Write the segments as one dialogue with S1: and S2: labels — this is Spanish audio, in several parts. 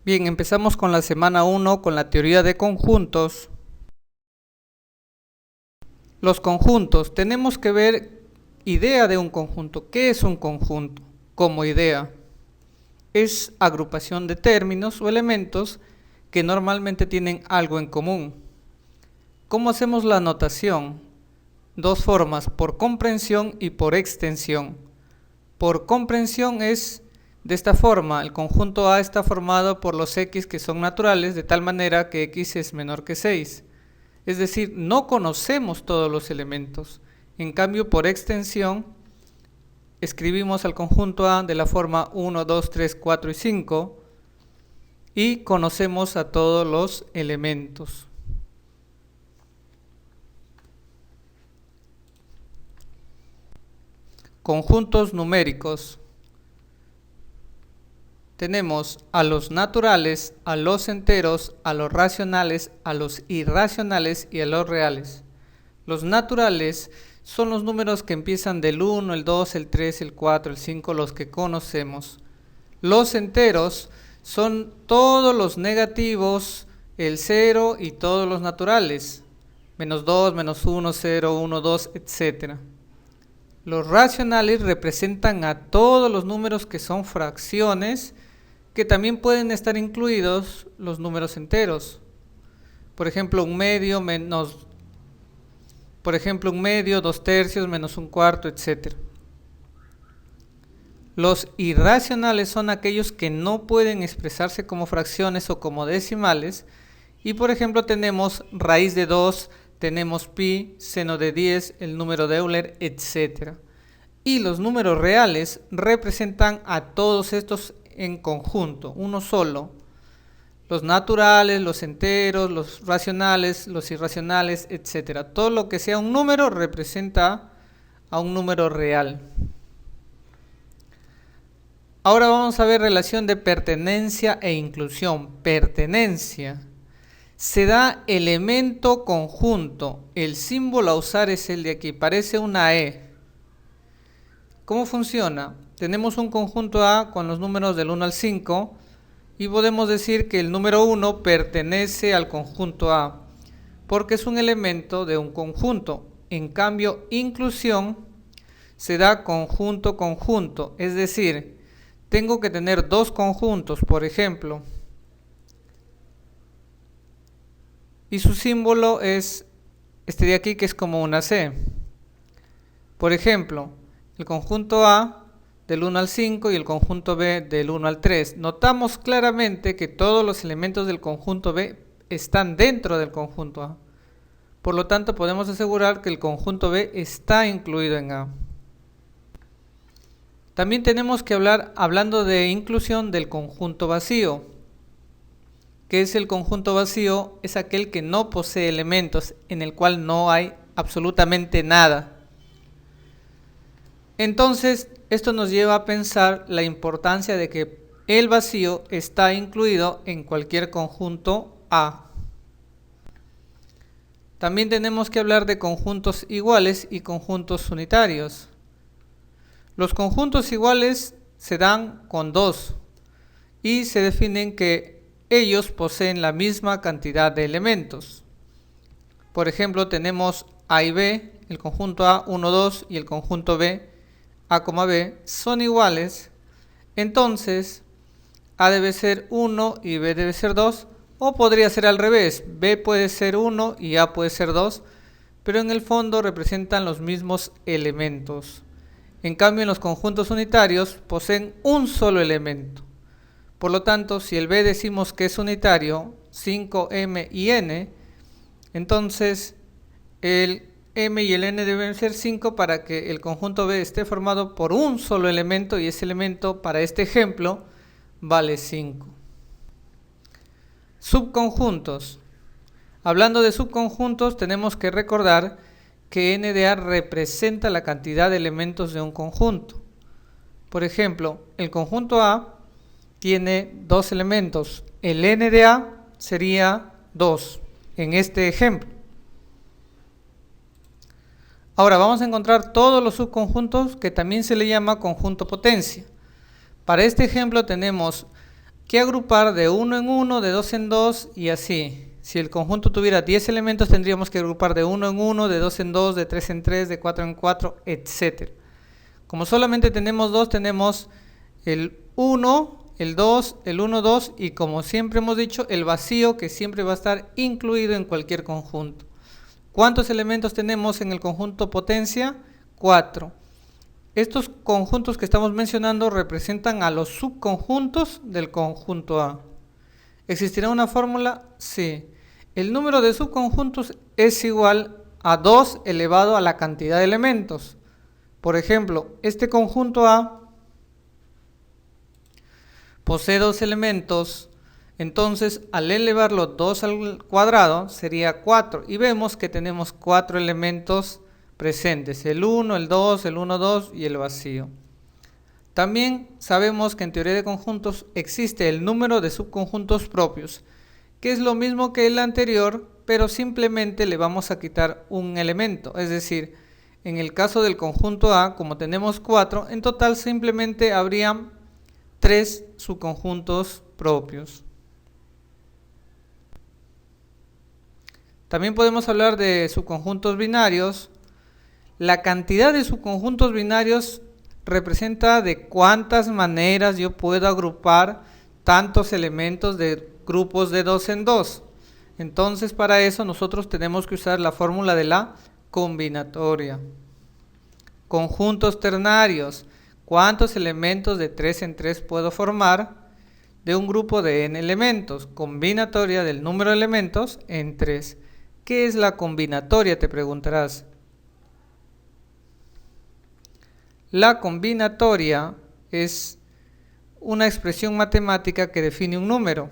S1: Bien, empezamos con la semana 1 con la teoría de conjuntos. Los conjuntos, tenemos que ver idea de un conjunto. ¿Qué es un conjunto? Como idea, es agrupación de términos o elementos que normalmente tienen algo en común. ¿Cómo hacemos la notación? Dos formas, por comprensión y por extensión. Por comprensión es de esta forma: el conjunto A está formado por los x que son naturales, de tal manera que x es menor que 6. Es decir, no conocemos todos los elementos. En cambio, por extensión, escribimos al conjunto A de la forma 1, 2, 3, 4 y 5 y conocemos a todos los elementos. Conjuntos numéricos. Tenemos a los naturales, a los enteros, a los racionales, a los irracionales y a los reales. Los naturales son los números que empiezan del 1, el 2, el 3, el 4, el 5, los que conocemos. Los enteros son todos los negativos, el 0 y todos los naturales, menos 2, menos 1, 0, 1, 2, etc. Los racionales representan a todos los números que son fracciones, que también pueden estar incluidos los números enteros. Por ejemplo, un medio, dos tercios, menos un cuarto, etc. Los irracionales son aquellos que no pueden expresarse como fracciones o como decimales. Y por ejemplo tenemos raíz de 2, tenemos pi, seno de 10, el número de Euler, etc. Y los números reales representan a todos estos en conjunto, uno solo. Los naturales, los enteros, los racionales, los irracionales, etc. Todo lo que sea un número representa a un número real. Ahora vamos a ver relación de pertenencia e inclusión. Pertenencia. Se da elemento conjunto. El símbolo a usar es el de aquí, parece una E. ¿Cómo funciona? Tenemos un conjunto A con los números del 1 al 5 y podemos decir que el número 1 pertenece al conjunto A porque es un elemento de un conjunto. En cambio, inclusión se da conjunto-conjunto, es decir, tengo que tener dos conjuntos, por ejemplo, y su símbolo es este de aquí, que es como una C. Por ejemplo, el conjunto A del 1 al 5 y el conjunto B del 1 al 3. Notamos claramente que todos los elementos del conjunto B están dentro del conjunto A. Por lo tanto, podemos asegurar que el conjunto B está incluido en A. También tenemos que hablar, hablando de inclusión, del conjunto vacío. ¿Qué es el conjunto vacío? Es aquel que no posee elementos, en el cual no hay absolutamente nada. Entonces, esto nos lleva a pensar la importancia de que el vacío está incluido en cualquier conjunto A. También tenemos que hablar de conjuntos iguales y conjuntos unitarios. Los conjuntos iguales se dan con 2 y se definen que ellos poseen la misma cantidad de elementos. Por ejemplo, tenemos A y B, el conjunto A, 1, 2 y el conjunto B, A, B, son iguales. Entonces, A debe ser 1 y B debe ser 2, o podría ser al revés, B puede ser 1 y A puede ser 2, pero en el fondo representan los mismos elementos. En cambio, en los conjuntos unitarios poseen un solo elemento. Por lo tanto, si el B decimos que es unitario, 5, M y N, entonces el M y el N deben ser 5 para que el conjunto B esté formado por un solo elemento, y ese elemento, para este ejemplo, vale 5. Subconjuntos. Hablando de subconjuntos, tenemos que recordar que N de A representa la cantidad de elementos de un conjunto. Por ejemplo, el conjunto A tiene dos elementos. El N de A sería 2 en este ejemplo. Ahora vamos a encontrar todos los subconjuntos que también se le llama conjunto potencia. Para este ejemplo tenemos que agrupar de 1 en 1, de 2 en 2 y así. Si el conjunto tuviera 10 elementos tendríamos que agrupar de 1 en 1, de 2 en 2, de 3 en 3, de 4 en 4, etc. Como solamente tenemos 2, tenemos el 1, el 2, el 1, 2 y como siempre hemos dicho, el vacío que siempre va a estar incluido en cualquier conjunto. ¿Cuántos elementos tenemos en el conjunto potencia? 4. Estos conjuntos que estamos mencionando representan a los subconjuntos del conjunto A. ¿Existirá una fórmula? Sí. El número de subconjuntos es igual a 2 elevado a la cantidad de elementos. Por ejemplo, este conjunto A posee 2 elementos, entonces al elevarlo 2 al cuadrado sería 4 y vemos que tenemos 4 elementos presentes, el 1, el 2, el 1, 2 y el vacío. También sabemos que en teoría de conjuntos existe el número de subconjuntos propios, que es lo mismo que el anterior, pero simplemente le vamos a quitar un elemento, es decir, en el caso del conjunto A, como tenemos 4, en total simplemente habrían 3 subconjuntos propios. También podemos hablar de subconjuntos binarios. La cantidad de subconjuntos binarios representa de cuántas maneras yo puedo agrupar tantos elementos de grupos de 2 en 2. Entonces para eso nosotros tenemos que usar la fórmula de la combinatoria. Conjuntos ternarios. ¿Cuántos elementos de 3 en 3 puedo formar de un grupo de n elementos? Combinatoria del número de elementos en 3. ¿Qué es la combinatoria? Te preguntarás. La combinatoria es una expresión matemática que define un número.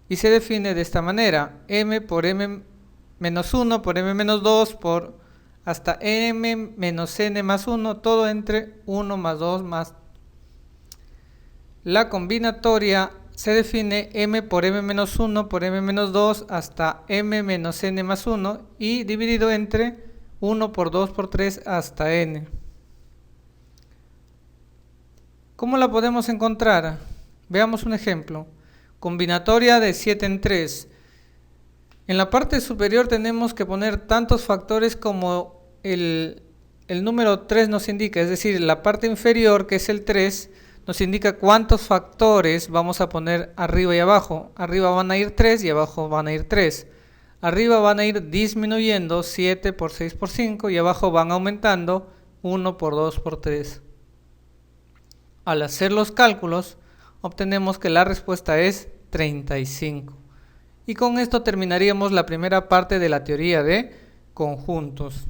S1: Y se define de esta manera. M por M menos 1 por M menos 2 por hasta M menos N más 1, todo entre 1 más 2 más. La combinatoria se define M por M menos 1 por M menos 2 hasta M menos N más 1 y dividido entre 1 por 2 por 3 hasta N. ¿Cómo la podemos encontrar? Veamos un ejemplo. Combinatoria de 7 en 3. En la parte superior tenemos que poner tantos factores como el número 3 nos indica, es decir, la parte inferior, que es el 3, nos indica cuántos factores vamos a poner arriba y abajo. Arriba van a ir 3 y abajo van a ir 3. Arriba van a ir disminuyendo 7 por 6 por 5 y abajo van aumentando 1 por 2 por 3. Al hacer los cálculos obtenemos que la respuesta es 35. Y con esto terminaríamos la primera parte de la teoría de conjuntos.